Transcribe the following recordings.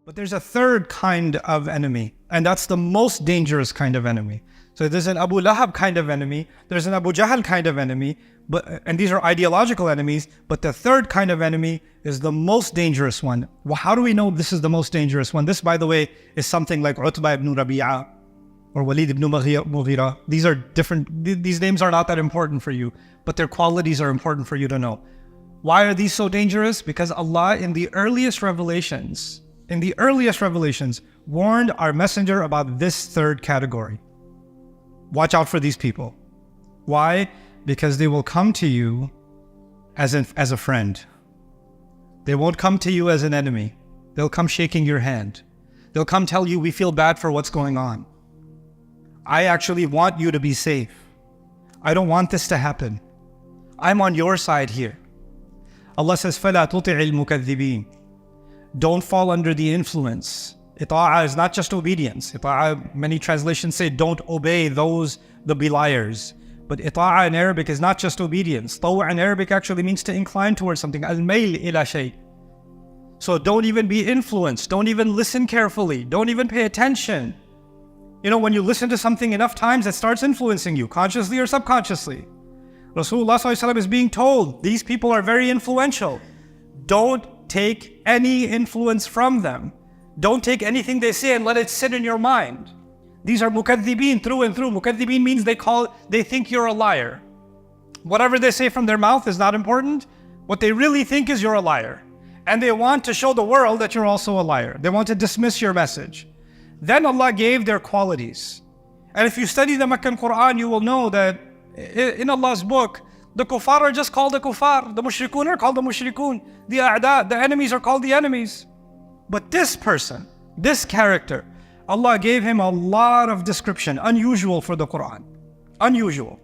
But there's a third kind of enemy, and that's the most dangerous kind of enemy. So there's an Abu Lahab kind of enemy, there's an Abu Jahl kind of enemy, and these are ideological enemies, but the third kind of enemy is the most dangerous one. Well, how do we know this is the most dangerous one? This, by the way, is something like Utbah ibn Rabi'a or Walid ibn Mughira. These are different, these names are not that important for you, but their qualities are important for you to know. Why are these so dangerous? Because Allah in the earliest revelations, warned our messenger about this third category. Watch out for these people. Why? Because they will come to you as a friend. They won't come to you as an enemy. They'll come shaking your hand. They'll come tell you, we feel bad for what's going on. I actually want you to be safe. I don't want this to happen. I'm on your side here. Allah says, فَلَا تُطِعِ الْمُكَذِّبِينَ. Don't fall under the influence. Ita'ah is not just obedience. Ita'ah, many translations say, don't obey those, the beliers. But ita'ah in Arabic is not just obedience. Taw' in Arabic actually means to incline towards something. Al-mayl ila shay. So don't even be influenced. Don't even listen carefully. Don't even pay attention. You know, when you listen to something enough times, it starts influencing you, consciously or subconsciously. Rasulullah ﷺ is being told, these people are very influential. Don't take any influence from them. Don't take anything they say and let it sit in your mind. These are mukaththibeen through and through. Mukaththibeen means they think you're a liar. Whatever they say from their mouth is not important. What they really think is you're a liar. And they want to show the world that you're also a liar. They want to dismiss your message. Then Allah gave their qualities. And if you study the Makkan Qur'an, you will know that in Allah's book, the kuffar are just called the kuffar. The mushrikun are called the mushrikun. The a'da, the enemies are called the enemies. But this person, this character, Allah gave him a lot of description, unusual for the Qur'an. Unusual.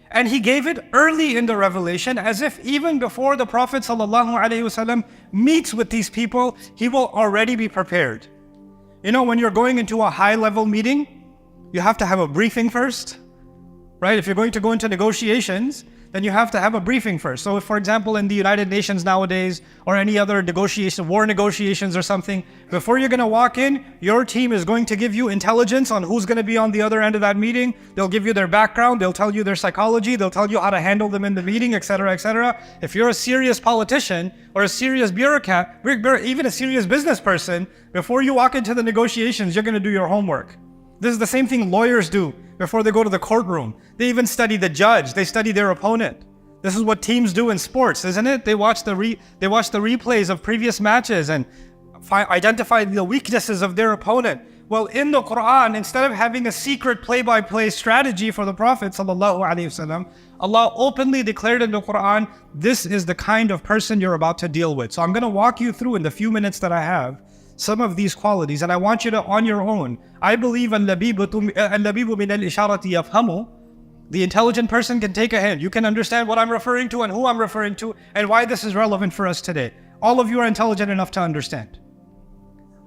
And He gave it early in the revelation, as if even before the Prophet ﷺ meets with these people, he will already be prepared. You know, when you're going into a high-level meeting, you have to have a briefing first, right? If you're going to go into negotiations, then you have to have a briefing first. So if, for example, in the United Nations nowadays, or any other negotiation, war negotiations or something, before you're going to walk in, your team is going to give you intelligence on who's going to be on the other end of that meeting. They'll give you their background, they'll tell you their psychology, they'll tell you how to handle them in the meeting, etc., etc. If you're a serious politician, or a serious bureaucrat, even a serious business person, before you walk into the negotiations, you're going to do your homework. This is the same thing lawyers do before they go to the courtroom. They even study the judge. They study their opponent. This is what teams do in sports, isn't it? They watch the replays of previous matches and identify the weaknesses of their opponent. Well, in the Quran, instead of having a secret play-by-play strategy for the Prophet ﷺ, Allah openly declared in the Quran, this is the kind of person you're about to deal with. So I'm going to walk you through in the few minutes that I have some of these qualities, and I want you to, on your own, I believe al-labibu min al-isharati yafhamu. The intelligent person can take a hint. You can understand what I'm referring to and who I'm referring to and why this is relevant for us today. All of you are intelligent enough to understand.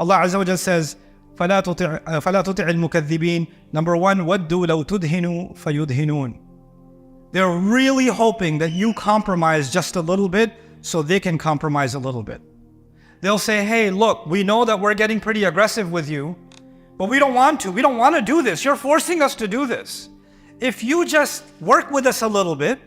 Allah Azza wa Jalla says, فَلَا تُطِعِ الْمُكَذِّبِينَ. Number one, وَدُّوا لَوْ تُدْهِنُوا فَيُدْهِنُونَ. They're really hoping that you compromise just a little bit so they can compromise a little bit. They'll say, hey, look, we know that we're getting pretty aggressive with you, but we don't want to. We don't want to do this. You're forcing us to do this. If you just work with us a little bit,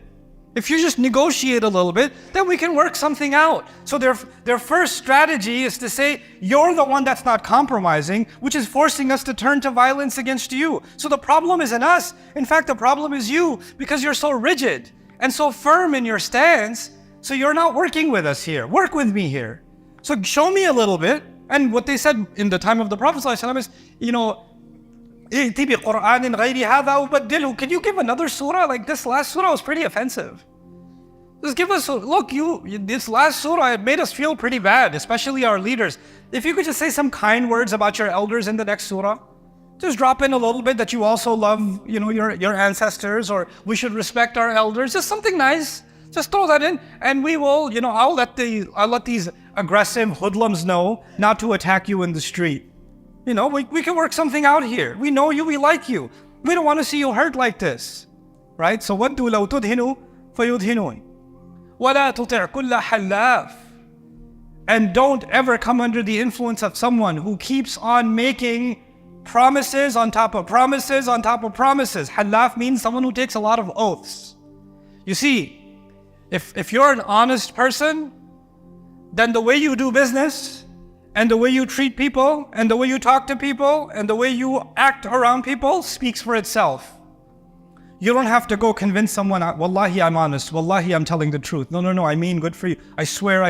if you just negotiate a little bit, then we can work something out. So their first strategy is to say, you're the one that's not compromising, which is forcing us to turn to violence against you. So the problem isn't us. In fact, the problem is you, because you're so rigid and so firm in your stance. So you're not working with us here. Work with me here. So show me a little bit. And what they said in the time of the Prophet ﷺ is, you know, can you give another surah? Like this last surah was pretty offensive. Just give us, look, this last surah, it made us feel pretty bad, especially our leaders. If you could just say some kind words about your elders in the next surah, just drop in a little bit that you also love, you know, your ancestors, or we should respect our elders, just something nice. Just throw that in, and we will, you know, I'll let these aggressive hoodlums know not to attack you in the street. You know, we can work something out here. We know you, we like you. We don't want to see you hurt like this, right? So وَدُّوا لَوْ تُدْهِنُوا فَيُدْهِنُونَ وَلَا تُطِعْ كُلَّ حَلَّافٍ. And don't ever come under the influence of someone who keeps on making promises on top of promises on top of promises. Halaf means someone who takes a lot of oaths. You see, if you're an honest person, then the way you do business and the way you treat people and the way you talk to people and the way you act around people speaks for itself. You don't have to go convince someone, Wallahi, I'm honest. Wallahi, I'm telling the truth. No, I mean good for you. I swear.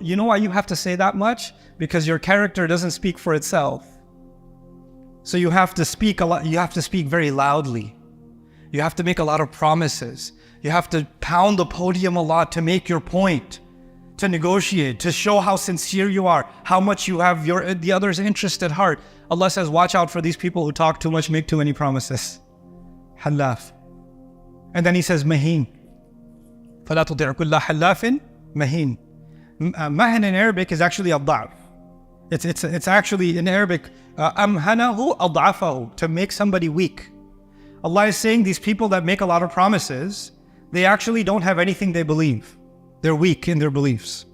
You know why you have to say that much? Because your character doesn't speak for itself. So you have to speak a lot. You have to speak very loudly. You have to make a lot of promises. You have to pound the podium a lot to make your point, to negotiate, to show how sincere you are, how much you have the other's interest at heart. Allah says, watch out for these people who talk too much, make too many promises. Halaf. And then he says, Maheen. فَلَا تُطِعْ كُلَّ حَلَّافٍ مَهِين. Mahin in Arabic is actually ad-da'f. It's actually in Arabic, amhanahu ad'afahu, to make somebody weak. Allah is saying these people that make a lot of promises, they actually don't have anything they believe. They're weak in their beliefs.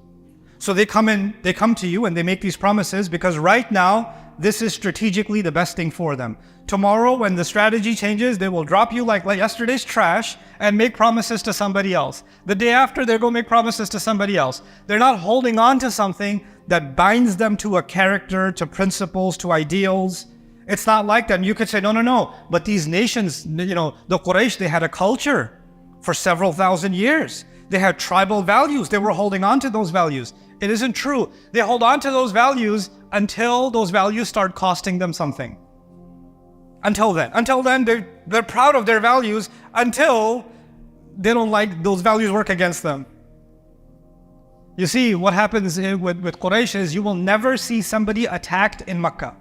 So they come to you and they make these promises because right now, this is strategically the best thing for them. Tomorrow, when the strategy changes, they will drop you like yesterday's trash and make promises to somebody else. The day after, they're going to make promises to somebody else. They're not holding on to something that binds them to a character, to principles, to ideals. It's not like that. And you could say, no. But these nations, the Quraysh, they had a culture for several thousand years. They had tribal values. They were holding on to those values. It isn't true. They hold on to those values until those values start costing them something. Until then, they're proud of their values until they don't like those values work against them. You see, what happens with Quraysh is you will never see somebody attacked in Makkah.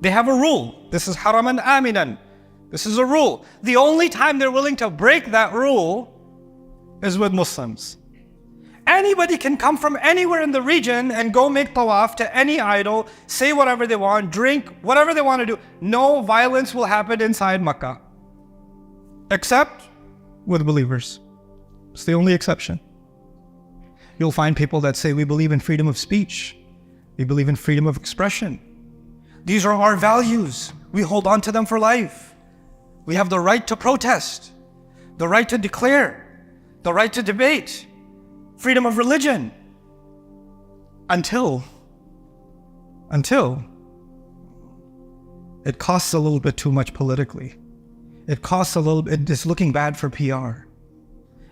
They have a rule. This is haraman aminan. This is a rule. The only time they're willing to break that rule is with Muslims. Anybody can come from anywhere in the region and go make tawaf to any idol, say whatever they want, drink, whatever they want to do. No violence will happen inside Makkah. Except with believers. It's the only exception. You'll find people that say, we believe in freedom of speech. We believe in freedom of expression. These are our values. We hold on to them for life. We have the right to protest, the right to declare, the right to debate, freedom of religion. Until it costs a little bit too much politically. It costs a little bit, it's looking bad for PR.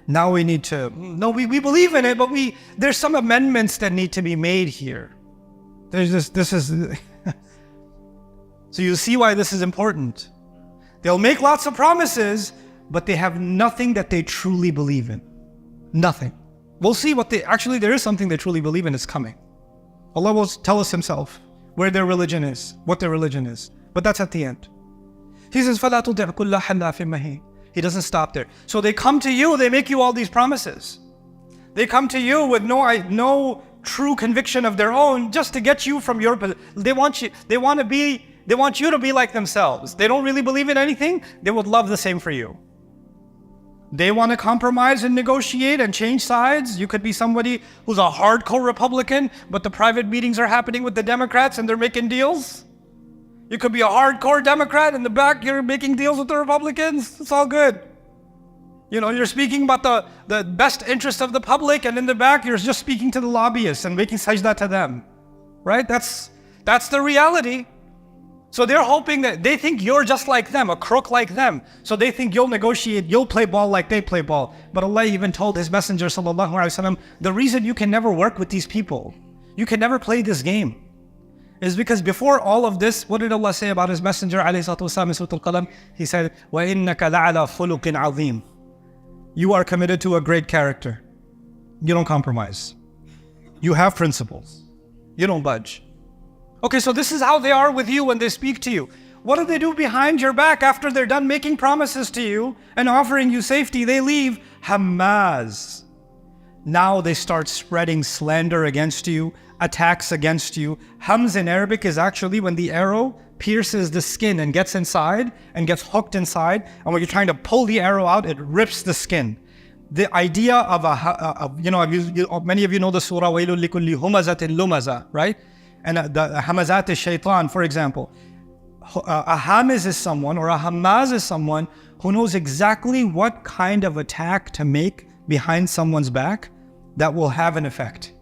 Now we need to, we believe in it, but there's some amendments that need to be made here. So you see why this is important. They'll make lots of promises, but they have nothing that they truly believe in. Nothing. We'll see there is something they truly believe in is coming. Allah will tell us Himself where their religion is, what their religion is. But that's at the end. He says, فَلَا تُطِعْ كُلَّ حَلَّافٍ مَهِينٍ. He doesn't stop there. So they come to you, they make you all these promises. They come to you with no true conviction of their own, just to get you from your, they want you to be like themselves. They don't really believe in anything. They would love the same for you. They want to compromise and negotiate and change sides. You could be somebody who's a hardcore Republican, but the private meetings are happening with the Democrats and they're making deals. You could be a hardcore Democrat, in the back you're making deals with the Republicans. It's all good. You're speaking about the best interest of the public, and in the back you're just speaking to the lobbyists and making sajda to them. Right? That's the reality. So they're hoping that they think you're just like them, a crook like them. So they think you'll negotiate, you'll play ball like they play ball. But Allah even told His Messenger sallallahu alaihi wasallam, the reason you can never work with these people, you can never play this game, is because before all of this, what did Allah say about His Messenger alayhi salatu wasalam in Surat-ul-Qalam? He said, وَإِنَّكَ لَعَلَى خُلُقٍ عَظِيمٍ. You are committed to a great character. You don't compromise. You have principles. You don't budge. Okay, so this is how they are with you when they speak to you. What do they do behind your back after they're done making promises to you and offering you safety? They leave Hammaz. Now they start spreading slander against you, attacks against you. Hams in Arabic is actually when the arrow pierces the skin and gets inside and gets hooked inside. And when you're trying to pull the arrow out, it rips the skin. The idea of many of you know the surah وَيْلٌ لِكُلِّ هُمَزَةٍ لُمَزَةٍ, right? And the hamazat is shaitan, for example. A hamiz is someone, or a hamaz is someone who knows exactly what kind of attack to make behind someone's back that will have an effect.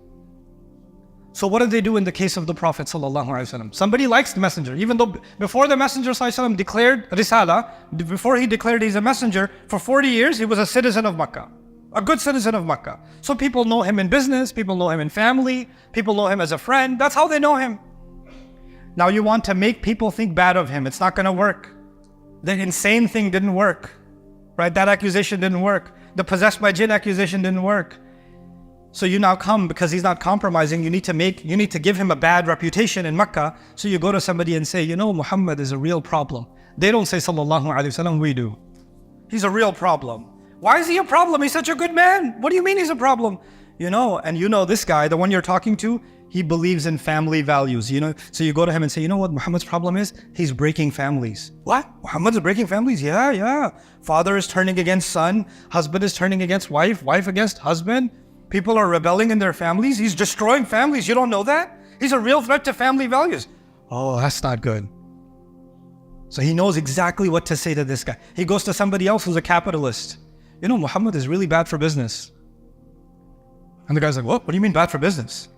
So what did they do in the case of the Prophet ﷺ? Somebody likes the messenger, even though before the messenger ﷺ declared risala, before he declared he's a messenger, for 40 years he was a citizen of Makkah, a good citizen of Makkah. So people know him in business, people know him in family, people know him as a friend. That's how they know him. Now you want to make people think bad of him. It's not going to work. The insane thing didn't work, right? That accusation didn't work. The possessed by jinn accusation didn't work. So you now come, because he's not compromising, you need to give him a bad reputation in Makkah. So you go to somebody and say, Muhammad is a real problem. They don't say sallallahu alaihi wasallam, we do. He's a real problem. Why is he a problem? He's such a good man. What do you mean he's a problem? This guy, the one you're talking to, he believes in family values, So you go to him and say, what Muhammad's problem is? He's breaking families. What? Muhammad's breaking families? Yeah. Father is turning against son. Husband is turning against wife. Wife against husband. People are rebelling in their families. He's destroying families. You don't know that? He's a real threat to family values. Oh, that's not good. So he knows exactly what to say to this guy. He goes to somebody else who's a capitalist. Muhammad is really bad for business. And the guy's like, what do you mean bad for business?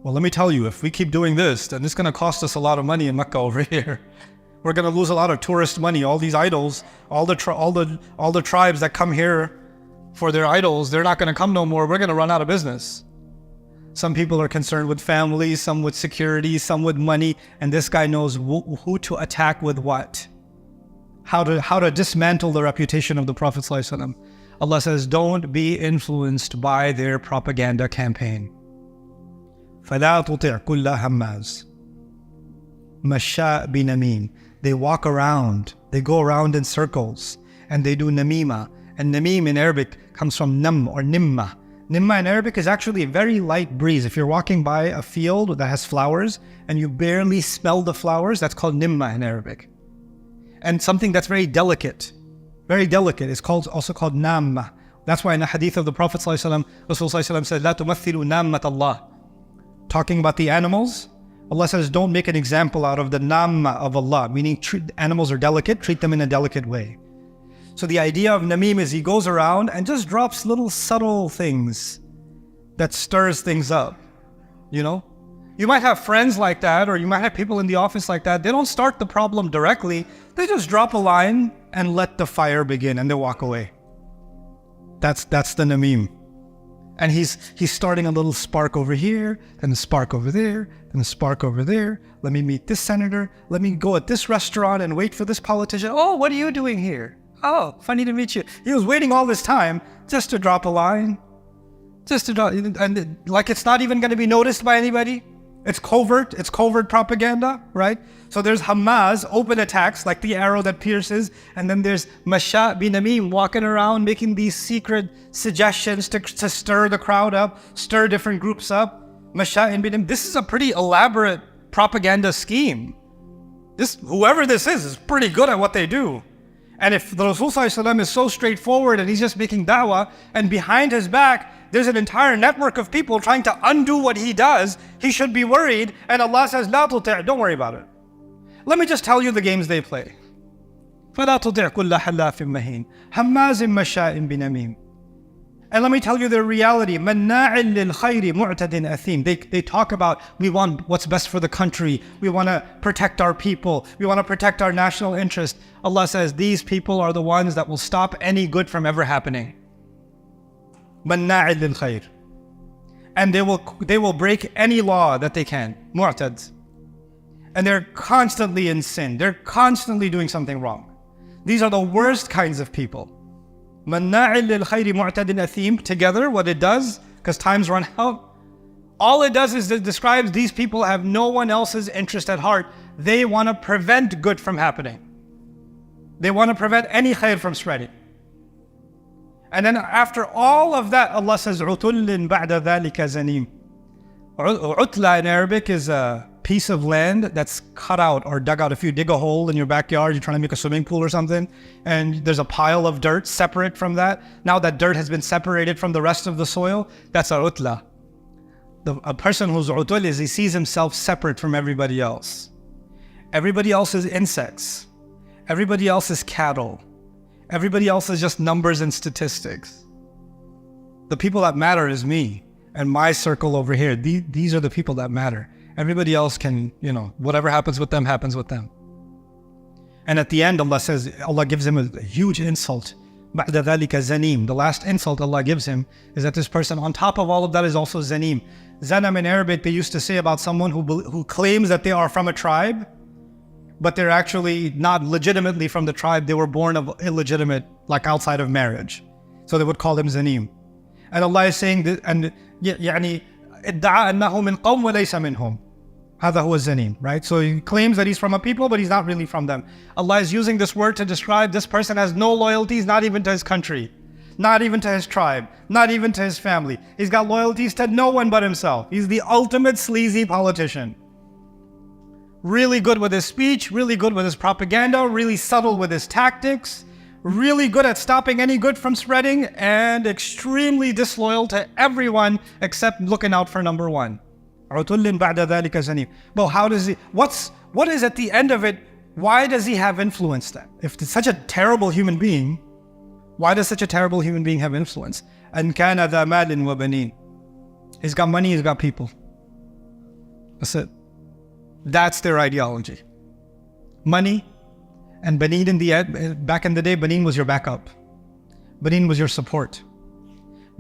Well, let me tell you, if we keep doing this, then it's going to cost us a lot of money in Makkah over here. We're going to lose a lot of tourist money. All these idols, all the tribes that come here for their idols, they're not going to come no more. We're going to run out of business. Some people are concerned with family, some with security, some with money, and this guy knows who to attack with what. How to dismantle the reputation of the Prophet ﷺ. Allah says, don't be influenced by their propaganda campaign. فَلَا تُطِعْ كُلَّ هَمَّازٍ مَشَّاءٍ بِنَمِيمٍ. They walk around, they go around in circles, and they do namima. And namim in Arabic comes from nam or nimma. Nimma in Arabic is actually a very light breeze. If you're walking by a field that has flowers and you barely smell the flowers, that's called nimma in Arabic. And something that's very delicate is also called namma. That's why in the hadith of the Prophet ﷺ, Rasul ﷺ said, "La tumathilu nammat Allah." Talking about the animals, Allah says, don't make an example out of the namma of Allah, meaning animals are delicate, treat them in a delicate way. So the idea of namim is he goes around and just drops little subtle things that stirs things up, You might have friends like that, or you might have people in the office like that. They don't start the problem directly. They just drop a line and let the fire begin, and they walk away. That's the namim. And he's starting a little spark over here, then a spark over there, then a spark over there. Let me meet this senator. Let me go at this restaurant and wait for this politician. Oh, what are you doing here? Oh, funny to meet you. He was waiting all this time just to drop a line. And like it's not even going to be noticed by anybody. It's covert propaganda, right? So there's Hamas, open attacks, like the arrow that pierces, and then there's Masha' bin Namim walking around making these secret suggestions to stir the crowd up, stir different groups up. Masha' bin Namim, this is a pretty elaborate propaganda scheme. Whoever this is pretty good at what they do. And if the Rasul ﷺ is so straightforward and he's just making da'wah, and behind his back, there's an entire network of people trying to undo what he does, he should be worried. And Allah says, "La tuti'," don't worry about it. Let me just tell you the games they play. فَلَا تُطِعْ كُلَّ حَلَّافٍ مَهِينٍ هَمَّازٍ مَشَّاءٍ بِنَمِيمٍ. And let me tell you their reality. مَنَّاعٍ لِلْخَيْرِ مُعْتَدٍ أَثِيمٍ. They talk about, we want what's best for the country. We want to protect our people. We want to protect our national interest. Allah says, these people are the ones that will stop any good from ever happening. مَنَّاعٍ لِلْخَيْرِ. And they will break any law that they can. Mu'tad. And they're constantly in sin. They're constantly doing something wrong. These are the worst kinds of people. مَنَّاعٍ لِلْخَيْرِ مُعْتَدٍ أَثِيمٍ. Together, what it does, because time's run out, all it does is it describes these people have no one else's interest at heart. They want to prevent good from happening. They want to prevent any khair from spreading. And then after all of that, Allah says, عُتُلٍ بَعْدَ ذَلِكَ زَنِيمٍ. Utla in Arabic is piece of land that's cut out or dug out. If you dig a hole in your backyard, you're trying to make a swimming pool or something, and there's a pile of dirt separate from that. Now that dirt has been separated from the rest of the soil, that's a utla. A person who's utul is he sees himself separate from everybody else. Everybody else is insects. Everybody else is cattle. Everybody else is just numbers and statistics. The people that matter is me and my circle over here. These are the people that matter. Everybody else can, whatever happens with them, happens with them. And at the end, Allah gives him a huge insult. بَعْدَ ذَلِكَ زَنِيم. The last insult Allah gives him is that this person, on top of all of that, is also zanim. Zanam in Arabic, they used to say about someone who claims that they are from a tribe, but they're actually not legitimately from the tribe. They were born of illegitimate, like outside of marriage. So they would call him zanim. And Allah is saying that, and يعني ادعى أنه من قوم وليس منهم. هذا هو الزنيم, right? So he claims that he's from a people, but he's not really from them. Allah is using this word to describe this person has no loyalties, not even to his country, not even to his tribe, not even to his family. He's got loyalties to no one but himself. He's the ultimate sleazy politician. Really good with his speech, really good with his propaganda, really subtle with his tactics, really good at stopping any good from spreading, and extremely disloyal to everyone except looking out for number one. عُتُلٍّ بَعْدَ ذَلِكَ زَنِيمٍ. But how does he, what is at the end of it? Why does he have influence then? If it's such a terrible human being, why does such a terrible human being have influence? أَنْ كَانَ ذَا مَالٍ وَبَنِينَ. He's got money, he's got people. That's it. That's their ideology. Money and Baneen back in the day, Baneen was your backup. Baneen was your support.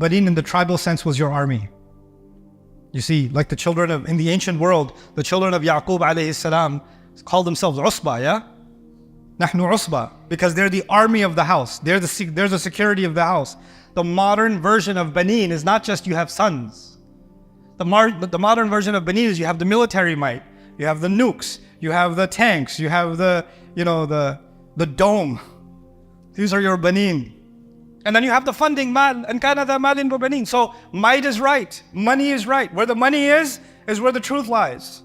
Baneen in the tribal sense was your army. You see, like in the ancient world, the children of Yaqub alayhi salam called themselves Usba, yeah? Nahnu Usba, because they're the army of the house. They're the security of the house. The modern version of Baneen is not just you have sons. The modern version of Baneen is you have the military might. You have the nukes. You have the tanks. You have the dome. These are your Baneen. And then you have the funding, mal, and kana dha malin wa banin. So might is right, money is right. Where the money is where the truth lies.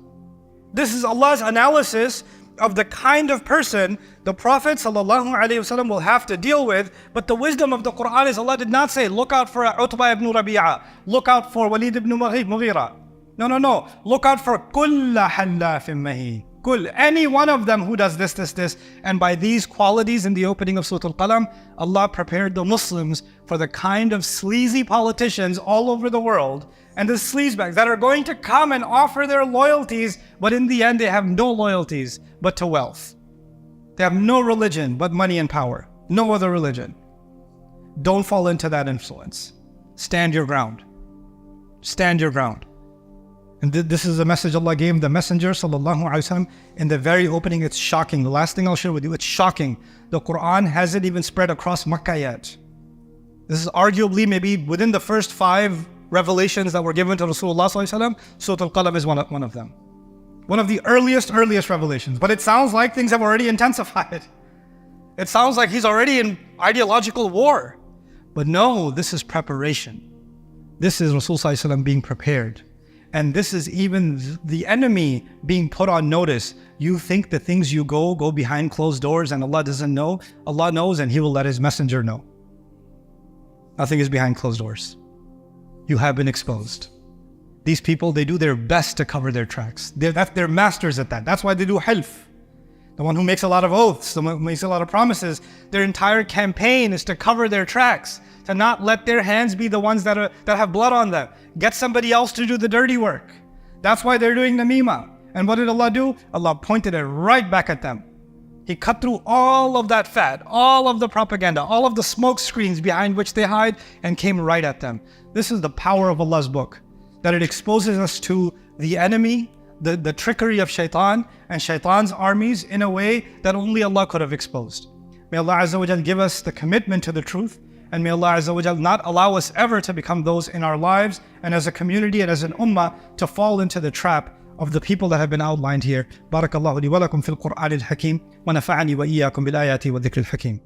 This is Allah's analysis of the kind of person the Prophet ﷺ will have to deal with. But the wisdom of the Qur'an is Allah did not say, look out for Utbah ibn Rabi'a, look out for Walid ibn Mughira. No. Look out for kulla hallafin mahin. Any one of them who does this. And by these qualities in the opening of Surat-ul-Qalam, Allah prepared the Muslims for the kind of sleazy politicians all over the world and the sleazebags that are going to come and offer their loyalties, but in the end they have no loyalties but to wealth. They have no religion but money and power. No other religion. Don't fall into that influence. Stand your ground. Stand your ground. And this is a message Allah gave the Messenger sallallahu alaihi wasallam in the very opening. It's shocking. The last thing I'll share with you, it's shocking. The Qur'an hasn't even spread across Makkah yet. This is arguably maybe within the first 5 revelations that were given to Rasulullah sallallahu alaihi wasallam, Surat-ul-Qalam is one of them. One of the earliest revelations. But it sounds like things have already intensified. It sounds like he's already in ideological war. But no, this is preparation. This is Rasul sallallahu alaihi wasallam being prepared. And this is even the enemy being put on notice. You think the things you go behind closed doors and Allah doesn't know? Allah knows and He will let His messenger know. Nothing is behind closed doors. You have been exposed. These people, they do their best to cover their tracks. They're masters at that. That's why they do half. The one who makes a lot of oaths, the one who makes a lot of promises, their entire campaign is to cover their tracks, to not let their hands be the ones that have blood on them. Get somebody else to do the dirty work. That's why they're doing namima. And what did Allah do? Allah pointed it right back at them. He cut through all of that fat, all of the propaganda, all of the smoke screens behind which they hide, and came right at them. This is the power of Allah's book, that it exposes us to the enemy, the trickery of shaitan and shaitan's armies in a way that only Allah could have exposed. May Allah Azza wa Jal give us the commitment to the truth, and may Allah Azza wa Jal not allow us ever to become those in our lives and as a community and as an ummah to fall into the trap of the people that have been outlined here. Barakallahu li wa lakum fil Qur'anil Hakim wa nafa'ani wa iyyakum bil ayati wa dhikril hakim.